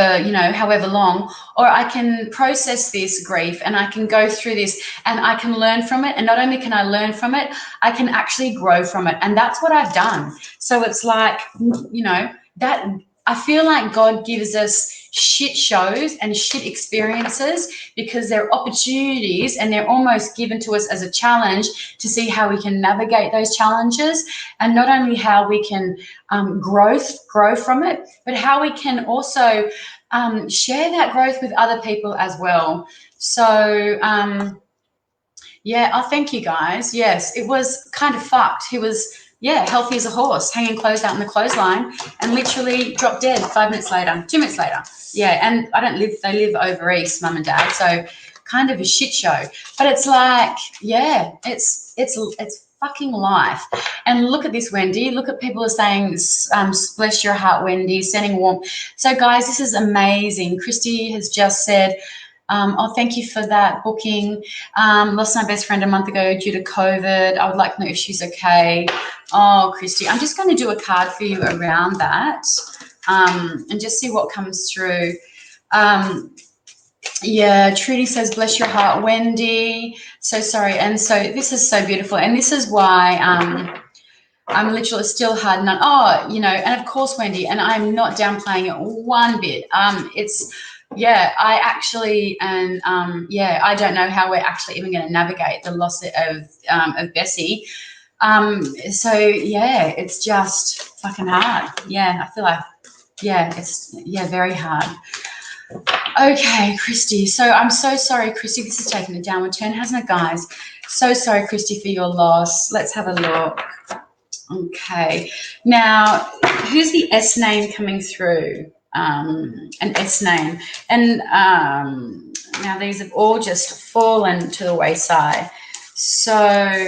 however long, or I can process this grief and I can go through this and I can learn from it. And not only can I learn from it, I can actually grow from it. And that's what I've done. So it's like, that I feel like God gives us shit shows and shit experiences because they're opportunities and they're almost given to us as a challenge to see how we can navigate those challenges, and not only how we can grow from it, but how we can also share that growth with other people as well. So yeah, oh, thank you guys. Yes, it was kind of fucked. He was, yeah, healthy as a horse, hanging clothes out in the clothesline, and literally dropped dead 5 minutes later, 2 minutes later. Yeah, and they live over east, mum and dad, so kind of a shit show. But it's like, yeah, it's fucking life. And look at this, Wendy. Look at people are saying, bless your heart, Wendy, sending warm. So guys, this is amazing. Christy has just said, oh, thank you for that booking. Lost my best friend a month ago due to COVID. I would like to know if she's okay. Oh, Christy, I'm just going to do a card for you around that and just see what comes through. Yeah, Trudy says, bless your heart, Wendy. So sorry. And so this is so beautiful. And this is why I'm literally still hard none. Oh, you know, and of course, Wendy, and I'm not downplaying it one bit. Yeah, I actually, and yeah, I don't know how we're actually even going to navigate the loss of Bessie. So yeah, it's just fucking hard. Yeah, I feel like, yeah, it's, yeah, very hard. Okay, Christy. So I'm so sorry, Christy. This has taken a downward turn, hasn't it, guys? So sorry, Christy, for your loss. Let's have a look. Okay. Now, who's the S name coming through? An S name. And now these have all just fallen to the wayside. So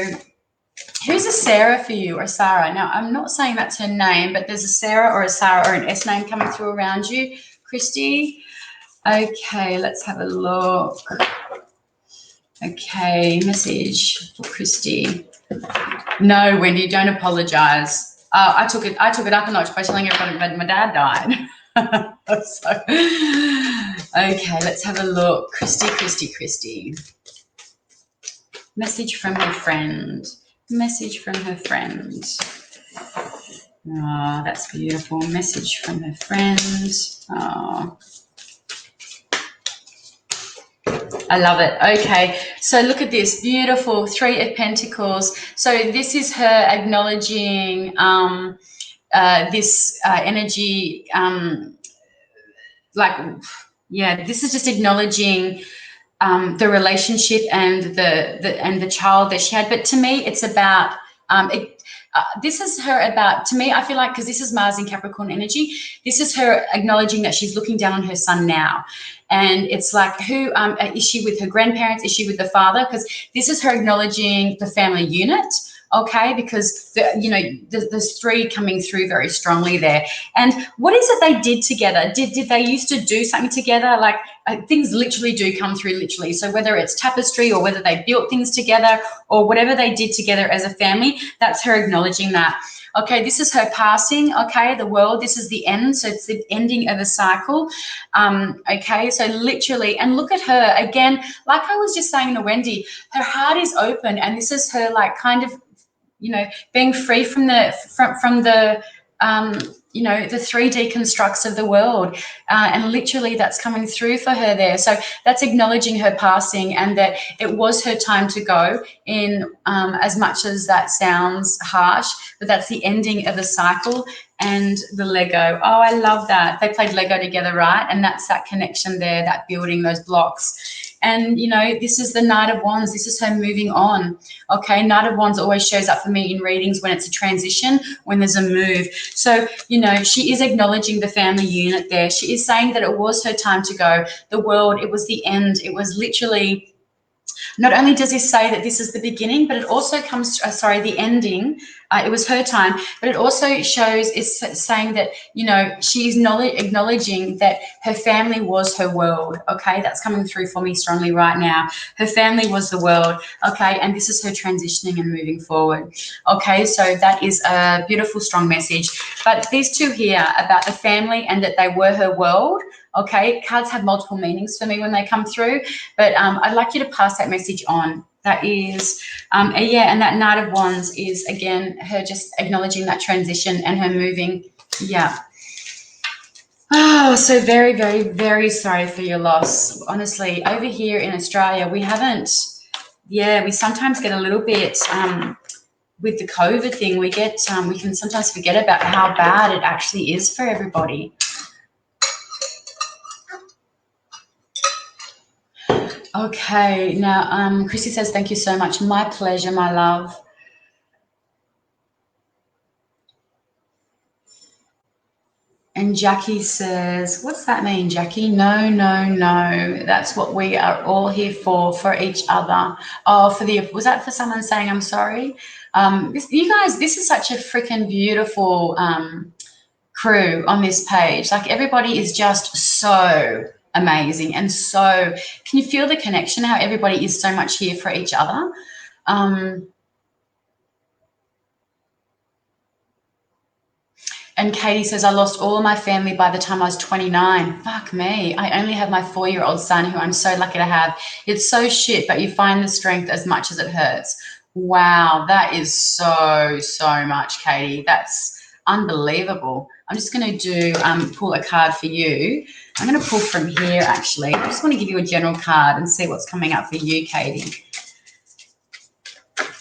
who's a Sarah for you, or Sarah? Now, I'm not saying that's her name, but there's a Sarah or a Sarah or an S name coming through around you, Christy. Okay, let's have a look. Okay, message for Christy. No, Wendy, don't apologise. I took it up a notch by telling everybody that my dad died. So, okay, let's have a look. Christy. Message from her friend. Message from her friend. Oh, that's beautiful. Message from her friend. Oh, I love it. Okay, so look at this beautiful 3 of Pentacles. So this is her acknowledging this energy. This is just acknowledging the relationship and the child that she had. But to me, it's about this is her about, to me, I feel like, because this is Mars in Capricorn energy, this is her acknowledging that she's looking down on her son now. And it's like, who is she with her grandparents? Is she with the father? Because this is her acknowledging the family unit, okay? Because, there's 3 coming through very strongly there. And what is it they did together? Did they used to do something together? Like, things literally do come through literally. So whether it's tapestry or whether they built things together or whatever they did together as a family, that's her acknowledging that. Okay, this is her passing, okay, the world, this is the end, so it's the ending of a cycle, okay, so literally, and look at her, again, like I was just saying to Wendy, her heart is open, and this is her, like, kind of, being free from the, the 3D constructs of the world, and literally that's coming through for her there. So that's acknowledging her passing and that it was her time to go, in as much as that sounds harsh, but that's the ending of a cycle. And the Lego, oh, I love that. They played Lego together, right? And that's that connection there, that building those blocks. And, this is the Knight of Wands. This is her moving on, okay? Knight of Wands always shows up for me in readings when it's a transition, when there's a move. So, she is acknowledging the family unit there. She is saying that it was her time to go. The world, it was the end. It was literally, not only does this say that this is the beginning, but it also comes, the ending. It was her time, but it also shows, it's saying that, she's acknowledging that her family was her world, okay? That's coming through for me strongly right now. Her family was the world, okay? And this is her transitioning and moving forward, okay? So that is a beautiful, strong message. But these 2 here about the family and that they were her world, okay? Cards have multiple meanings for me when they come through, but I'd like you to pass that message on. That is, and that Knight of Wands is, again, her just acknowledging that transition and her moving, Oh, so very, very, very sorry for your loss. Honestly, over here in Australia, we haven't, we sometimes get a little bit, with the COVID thing, we can sometimes forget about how bad it actually is for everybody. Okay, now Chrissy says, thank you so much. My pleasure, my love. And Jackie says, what's that mean, Jackie? No, no, no. That's what we are all here for each other. Oh, was that for someone saying I'm sorry? You guys, this is such a freaking beautiful crew on this page. Like, everybody is just so amazing. And so, can you feel the connection, how everybody is so much here for each other? And Katie says, I lost all of my family by the time I was 29. Fuck me. I only have my 4-year-old son, who I'm so lucky to have. It's so shit, but you find the strength as much as it hurts. Wow, that is so much, Katie. That's unbelievable. I'm just going to do pull a card for you. I'm going to pull from here, actually. I just want to give you a general card and see what's coming up for you, Katie.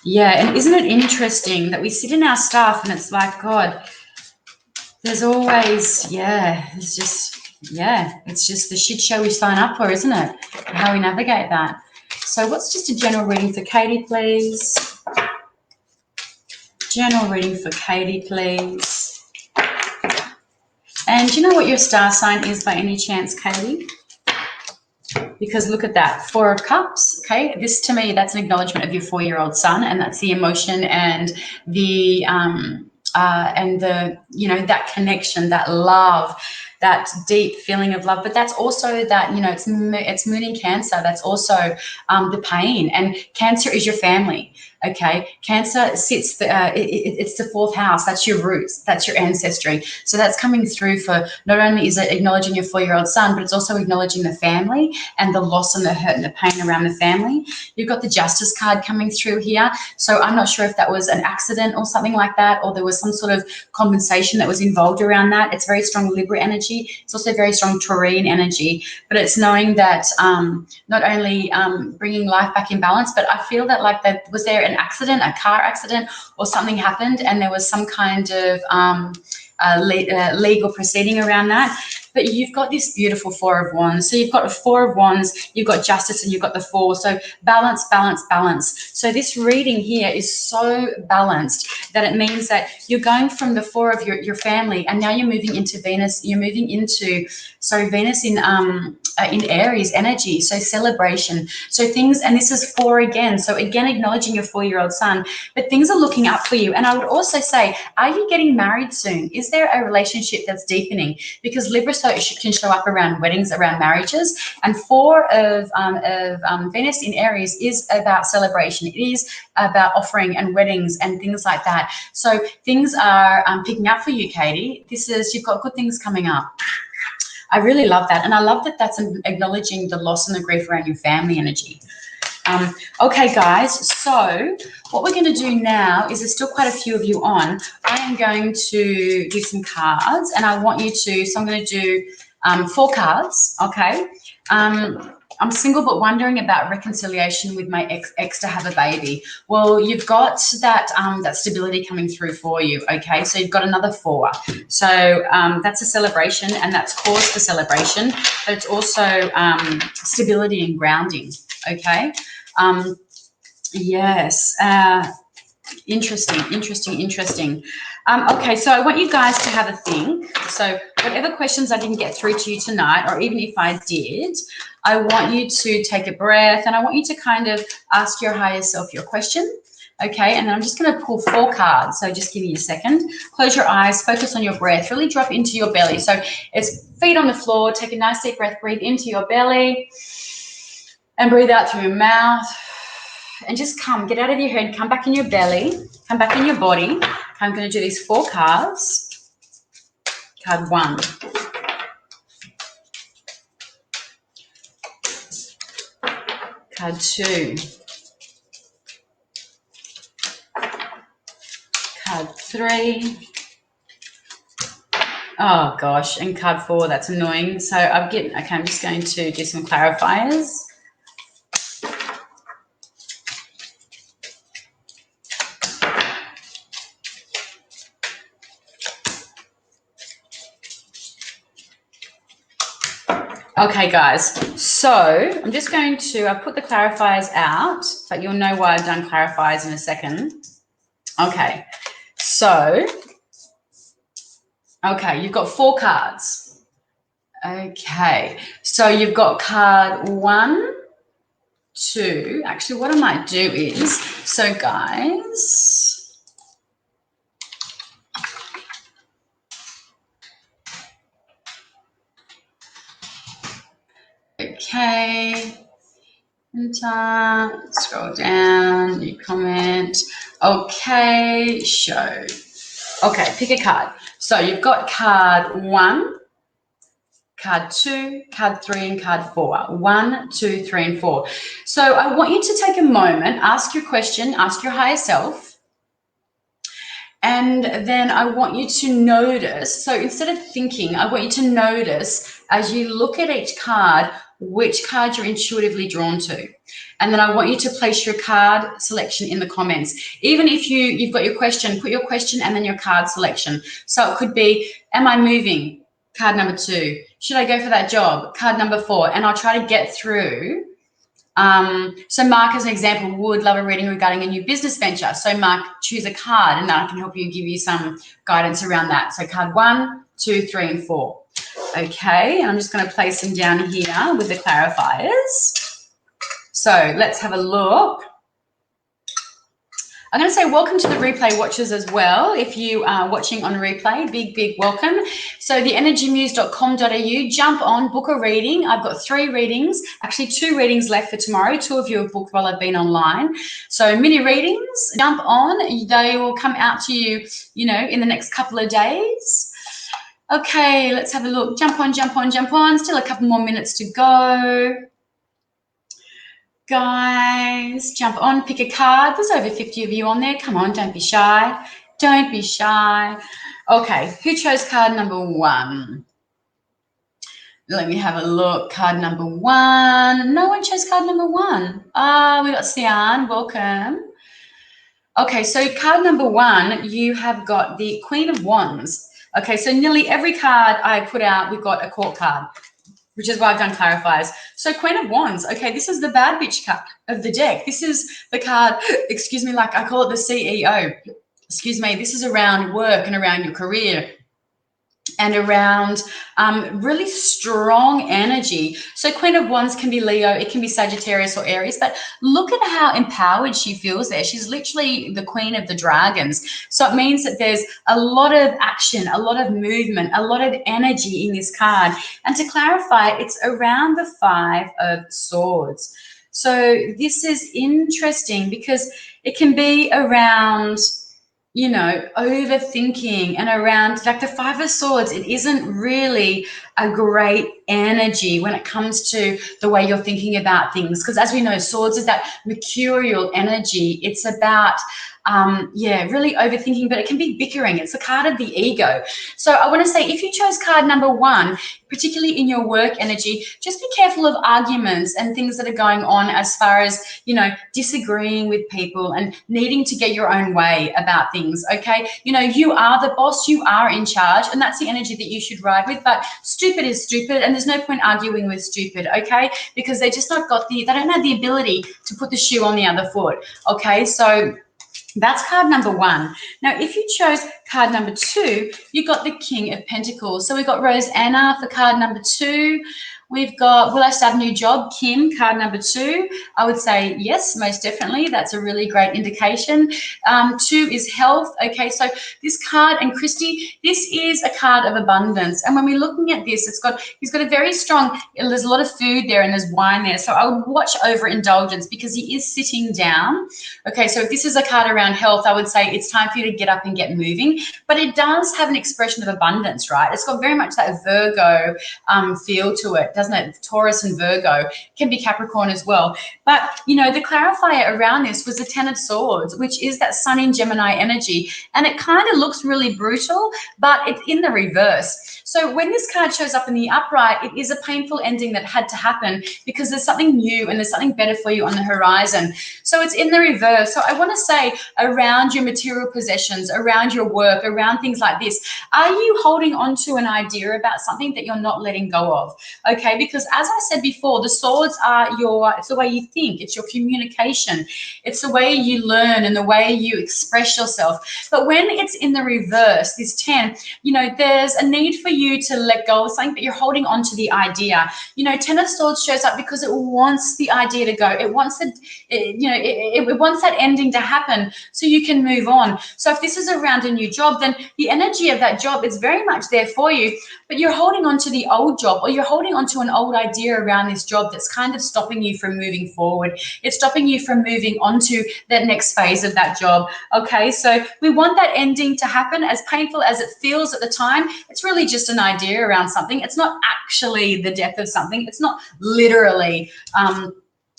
Yeah, and isn't it interesting that we sit in our stuff and it's like, God, there's always, it's just the shit show we sign up for, isn't it? How we navigate that. So what's just a general reading for Katie, please? General reading for Katie, please. And do you know what your star sign is by any chance, Katie? Because look at that, 4 of Cups, okay? This, to me, that's an acknowledgement of your 4-year-old son, and that's the emotion and the that connection, that love, that deep feeling of love. But that's also that, it's moon in Cancer. That's also the pain. And Cancer is your family. Okay, Cancer sits, it's the 4th house. That's your roots. That's your ancestry. So that's coming through for, not only is it acknowledging your 4-year-old son, but it's also acknowledging the family and the loss and the hurt and the pain around the family. You've got the Justice card coming through here. So I'm not sure if that was an accident or something like that, or there was some sort of compensation that was involved around that. It's very strong Libra energy. It's also very strong Taurine energy, but it's knowing that not only bringing life back in balance, but I feel that was there an accident, a car accident, or something happened and there was some kind of legal proceeding around that. But you've got this beautiful 4 of Wands. So you've got a 4 of Wands, you've got Justice, and you've got the 4. So balance, balance, balance. So this reading here is so balanced that it means that you're going from the 4 of your family, and now you're moving into Venus. You're moving into, Venus in Aries energy. So celebration. So things, and this is 4 again. So again, acknowledging your 4-year-old son, but things are looking up for you. And I would also say, are you getting married soon? Is there a relationship that's deepening? Because Libra can show up around weddings, around marriages, and 4 of Venus in Aries is about celebration. It is about offering and weddings and things like that. So things are picking up for you, Katie. You've got good things coming up. I really love that, and I love that that's acknowledging the loss and the grief around your family energy. Okay, guys, so what we're going to do now is there's still quite a few of you on. I am going to do some cards, and I want you to, so I'm going to do 4 cards, okay? I'm single but wondering about reconciliation with my ex to have a baby. Well, you've got that stability coming through for you, okay? So you've got another 4. So that's a celebration, and that's cause for celebration, but it's also stability and grounding, okay? Yes. Interesting. Okay, so I want you guys to have a think. So whatever questions I didn't get through to you tonight, or even if I did, I want you to take a breath, and I want you to kind of ask your higher self your question. Okay, and then I'm just going to pull 4 cards. So just give me a second. Close your eyes, focus on your breath, really drop into your belly. So it's feet on the floor, take a nice deep breath, breathe into your belly, and breathe out through your mouth. And just get out of your head, come back in your belly, come back in your body. I'm going to do these 4 cards. Card 1. Card 2. Card 3. Oh gosh, and card 4, that's annoying. So I'm just going to do some clarifiers. Okay, guys, so I'm just going to, I've put the clarifiers out, but you'll know why I've done clarifiers in a second. Okay, so, okay, you've got 4 cards. Okay, so you've got card 1, 2. Actually, what I might do is, so guys, okay, enter, scroll down, new comment, okay, show. Okay, pick a card. So you've got card 1, card 2, card 3, and card 4. 1, 2, 3, and 4. So I want you to take a moment, ask your question, ask your higher self, and then I want you to notice. So instead of thinking, I want you to notice as you look at each card, which card you're intuitively drawn to. And then I want you to place your card selection in the comments. Even if you've got your question, put your question and then your card selection. So it could be, am I moving? Card number 2. Should I go for that job? Card number 4. And I'll try to get through. So Mark, as an example, would love a reading regarding a new business venture. So Mark, choose a card and then I can help you, give you some guidance around that. So card 1, 2, 3, and 4. Okay, and I'm just going to place them down here with the clarifiers. So let's have a look. I'm going to say welcome to the replay watchers as well. If you are watching on replay, big welcome. So theenergymuse.com.au, jump on, book a reading. I've got 3 readings, actually 2 readings left for tomorrow. 2 of you have booked while I've been online. So mini readings, jump on. They will come out to you, in the next couple of days. Okay, let's have a look. Jump on, jump on, jump on. Still a couple more minutes to go. Guys, jump on, pick a card. There's over 50 of you on there. Come on, don't be shy. Don't be shy. Okay, who chose card number 1? Let me have a look. Card number 1. No one chose card number 1. We got Sian. Welcome. Okay, so card number 1, you have got the Queen of Wands. Okay, so nearly every card I put out, we've got a court card, which is why I've done clarifiers. So Queen of Wands, okay, this is the bad bitch card of the deck. This is the card, excuse me, like I call it the CEO. Excuse me, this is around work and around your career and around really strong energy. So Queen of Wands can be Leo, it can be Sagittarius or Aries, but look at how empowered she feels there. She's literally the queen of the dragons. So it means that there's a lot of action, a lot of movement, a lot of energy in this card. And to clarify, it's around the 5 of Swords. So this is interesting because it can be around, overthinking and around like the 5 of Swords. It isn't really a great energy when it comes to the way you're thinking about things. Because as we know, Swords is that mercurial energy. It's about, really overthinking, but it can be bickering. It's the card of the ego. So I want to say, if you chose card number 1, particularly in your work energy, just be careful of arguments and things that are going on as far as, disagreeing with people and needing to get your own way about things, okay? You are the boss, you are in charge, and that's the energy that you should ride with. But stupid is stupid, and there's no point arguing with stupid, okay? Because they just they don't have the ability to put the shoe on the other foot, okay? So that's card number 1. Now, if you chose card number 2, you got the King of Pentacles. So we've got Rosanna for card number 2. We've got, will I start a new job? Kim, card number 2. I would say yes, most definitely. That's a really great indication. 2 is health. Okay, so this card, and Christy, this is a card of abundance. And when we're looking at this, he's got a very strong, there's a lot of food there and there's wine there. So I would watch overindulgence because he is sitting down. Okay, so if this is a card around health, I would say it's time for you to get up and get moving. something, but it does have an expression of abundance, right? It's got very much that Virgo feel to it, doesn't it? Taurus and Virgo, can be Capricorn as well. But, you know, the clarifier around this was the Ten of Swords, which is that Sun in Gemini energy. And it kind of looks really brutal, but it's in the reverse. So when this card shows up in the upright, it is a painful ending that had to happen because there's something new and there's something better for you on the horizon. So it's in the reverse. So I want to say around your material possessions, around your work, around things like this, are you holding on to an idea about something that you're not letting go of? Okay, because as I said before, the swords are it's the way you think, it's your communication, it's the way you learn and the way you express yourself. But when it's in the reverse, this 10, you know, there's a need for you to let go of something, but you're holding on to the idea. You know, Ten of Swords shows up because it wants the idea to go. It wants it wants that ending to happen so you can move on. So if this is around a new job, then the energy of that job is very much there for you, but you're holding on to the old job, or you're holding on to an old idea around this job that's kind of stopping you from moving forward. It's stopping you from moving on to that next phase of that job. Okay, so we want that ending to happen. As painful as it feels at the time, it's really just an idea around something. It's not actually the death of something. It's not literally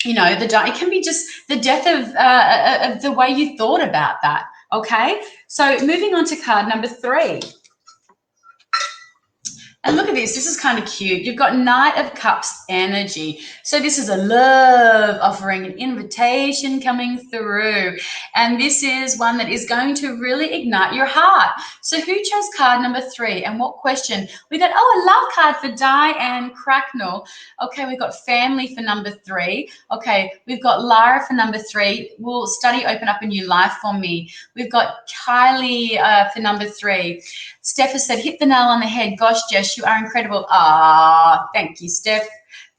you know, it can be just the death of the way you thought about that. Okay, so moving on to card number 3. And look at this. This is kind of cute. You've got Knight of Cups energy. So this is a love offering, an invitation coming through. And this is one that is going to really ignite your heart. So who chose card number 3 and what question? We got, oh, a love card for Diane Cracknell. Okay, we've got family for number 3. Okay, we've got Lara for number 3. Will study open up a new life for me? We've got Kylie for number 3. Steph has said, hit the nail on the head. Gosh, Jess, you are incredible. Ah, thank you, Steph.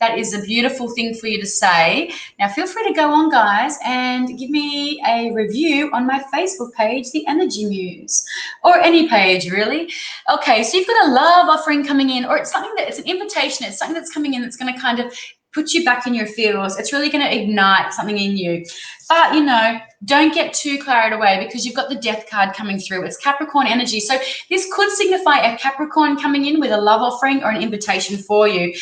That is a beautiful thing for you to say. Now, feel free to go on, guys, and give me a review on my Facebook page, The Energy Muse, or any page, really. Okay, so you've got a love offering coming in, or it's something that it's an invitation. It's something that's coming in that's going to kind of put you back in your feels. It's really going to ignite something in you. But, you know, don't get too carried away because you've got the death card coming through. It's Capricorn energy. So this could signify a Capricorn coming in with a love offering or an invitation for you.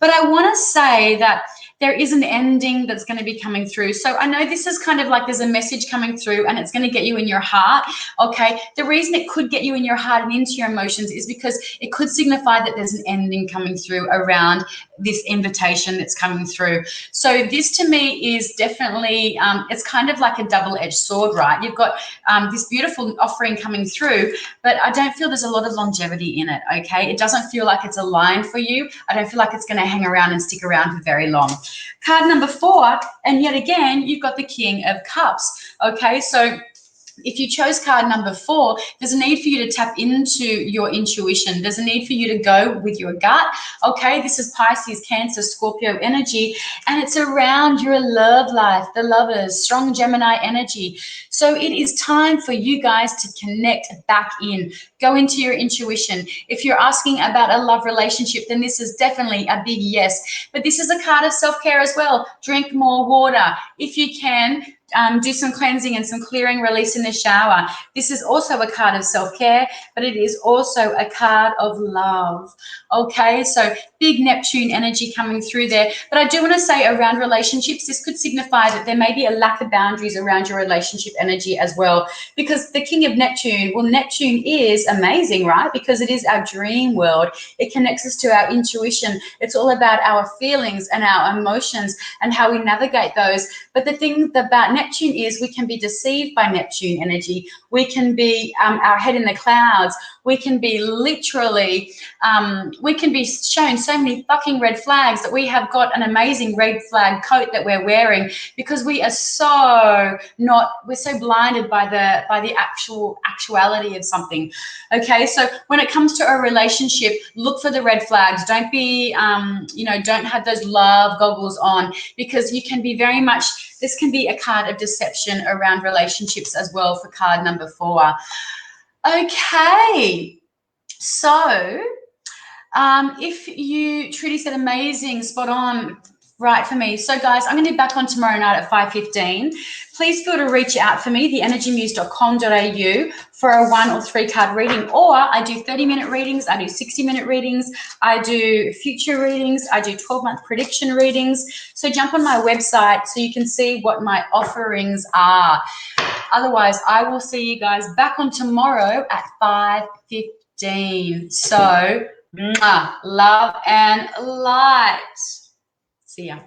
But I want to say that there is an ending that's going to be coming through. So I know this is kind of like there's a message coming through and it's going to get you in your heart, okay? The reason it could get you in your heart and into your emotions is because it could signify that there's an ending coming through around this invitation that's coming through. So this to me is definitely, it's kind of like a double-edged sword, right? You've got this beautiful offering coming through, but I don't feel there's a lot of longevity in it, okay? It doesn't feel like it's aligned for you. I don't feel like it's going to hang around and stick around for very long. Card number 4, and yet again, you've got the King of Cups, okay? So if you chose card number 4, there's a need for you to tap into your intuition. There's a need for you to go with your gut, okay? This is Pisces, Cancer, Scorpio energy, and it's around your love life, the lovers, strong Gemini energy. So it is time for you guys to connect back in. Go into your intuition. If you're asking about a love relationship, then this is definitely a big yes. But this is a card of self-care as well. Drink more water. If you can, do some cleansing and some clearing, release in the shower. This is also a card of self-care, but it is also a card of love. Okay, so big Neptune energy coming through there. But I do want to say around relationships, this could signify that there may be a lack of boundaries around your relationship energy as well, because the King of Neptune, well, Neptune is amazing, right? Because it is our dream world. It connects us to our intuition. It's all about our feelings and our emotions and how we navigate those. But the thing about Neptune is we can be deceived by Neptune energy. We can be our head in the clouds. We can be literally, we can be shown so many fucking red flags that we have got an amazing red flag coat that we're wearing because we are so we're so blinded by the actuality of something. Okay, so when it comes to a relationship, look for the red flags. Don't be, don't have those love goggles on because you can be very much, this can be a card of deception around relationships as well for card number 4. Okay, so if you, Trudy said amazing, spot on, right for me. So guys, I'm going to be back on tomorrow night at 5:15. Please feel to reach out for me, theenergymuse.com.au, for a 1 or 3 card reading, or I do 30-minute readings, I do 60-minute readings, I do future readings, I do 12-month prediction readings. So jump on my website so you can see what my offerings are. Otherwise, I will see you guys back on tomorrow at 5:15. So, love and light. See ya.